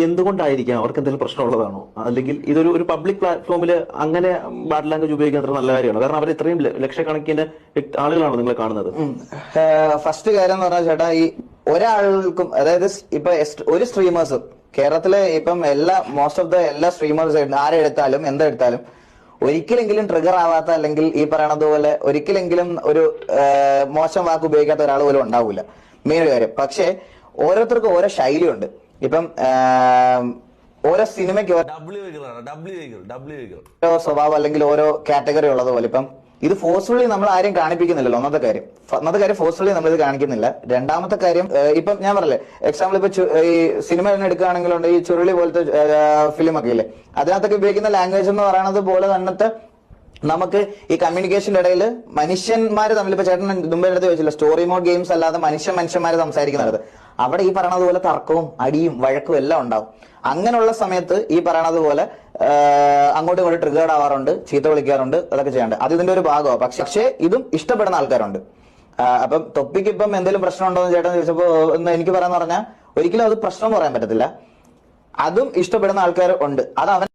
എന്തുകൊണ്ടായിരിക്കാം? അവർക്ക് എന്തെങ്കിലും പ്രശ്നമുള്ളതാണോ? അല്ലെങ്കിൽ ഇതൊരു പബ്ലിക് പ്ലാറ്റ്ഫോമിൽ അങ്ങനെ ബാഡ് ലാംഗ്വേജ് ഉപയോഗിക്കാൻ അത്ര നല്ല കാര്യമാണോ? കാരണം അവർ ഇത്രയും ലക്ഷക്കണക്കിന് ആളുകളാണോ നിങ്ങളെ കാണുന്നത്? ഫസ്റ്റ് കാര്യം എന്ന് പറഞ്ഞാൽ ചേട്ടാ, ഈ ഒരാൾക്കും, അതായത് ഇപ്പൊ ഒരു സ്ട്രീമേഴ്സും കേരളത്തിലെ ഇപ്പം മോസ്റ്റ് ഓഫ് ദ എല്ലാ സ്ട്രീമേഴ്സ് ആരെടുത്താലും എന്തെടുത്താലും ഒരിക്കലെങ്കിലും ട്രിഗർ ആവാത്ത, അല്ലെങ്കിൽ ഈ പറയണത് പോലെ ഒരിക്കലെങ്കിലും ഒരു മോശം വാക്ക് ഉപയോഗിക്കാത്ത ഒരാൾ പോലും ഉണ്ടാവില്ല. മെയിൻ കാര്യം. പക്ഷെ ഓരോരുത്തർക്കും ഓരോ ശൈലിയുണ്ട്. ഇപ്പം ഓരോ സിനിമയ്ക്ക് ഓരോ സ്വഭാവം അല്ലെങ്കിൽ ഓരോ കാറ്റഗറി ഉള്ളതുപോലെ ഇപ്പം ഇത് ഫോഴ്സ്ഫുള്ളി നമ്മൾ ആരെയും കാണിപ്പിക്കുന്നില്ലല്ലോ. ഒന്നാമത്തെ കാര്യം ഫോഴ്സ്ഫുള്ളി നമ്മൾ ഇത് കാണിക്കുന്നില്ല. രണ്ടാമത്തെ കാര്യം, ഇപ്പം ഞാൻ പറഞ്ഞില്ലേ, എക്സാമ്പിൾ ഇപ്പൊ ഈ സിനിമ തന്നെ എടുക്കുകയാണെങ്കിലുണ്ട്, ഈ ചുരുളി പോലത്തെ ഫിലിം ഒക്കെ ഇല്ലേ, അതിനകത്തൊക്കെ ഉപയോഗിക്കുന്ന ലാംഗ്വേജ് എന്ന് പറയുന്നത് പോലെ തന്നത്തെ നമുക്ക് ഈ കമ്മ്യൂണിക്കേഷന്റെ ഇടയിൽ മനുഷ്യന്മാര് തമ്മിൽ, ഇപ്പൊ ചേട്ടൻ മുമ്പേ എടുത്ത് ചോദിച്ചില്ല, സ്റ്റോറി മോഡ് ഗെയിംസ് അല്ലാതെ മനുഷ്യന്മാര് സംസാരിക്കുന്നത്, അവിടെ ഈ പറയണത് പോലെ തർക്കവും അടിയും വഴക്കും എല്ലാം ഉണ്ടാവും. അങ്ങനെയുള്ള സമയത്ത് ഈ പറയണത് പോലെ അങ്ങോട്ടും ഇങ്ങോട്ടും ട്രിഗേർഡ് ആവാറുണ്ട്, ചീത്ത വിളിക്കാറുണ്ട്, അതൊക്കെ ചെയ്യാറുണ്ട്. അത് ഇതിന്റെ ഒരു ഭാഗമാണ്. പക്ഷേ ഇതും ഇഷ്ടപ്പെടുന്ന ആൾക്കാരുണ്ട്. അപ്പം തൊപ്പിക്ക് ഇപ്പം എന്തെങ്കിലും പ്രശ്നം ഉണ്ടോ എന്ന് ചേട്ടൻ ചോദിച്ചപ്പോ എനിക്ക് പറയാന്ന് പറഞ്ഞാൽ ഒരിക്കലും അത് പ്രശ്നം എന്ന് പറയാൻ പറ്റത്തില്ല. അതും ഇഷ്ടപ്പെടുന്ന ആൾക്കാർ ഉണ്ട്. അത് അവൻ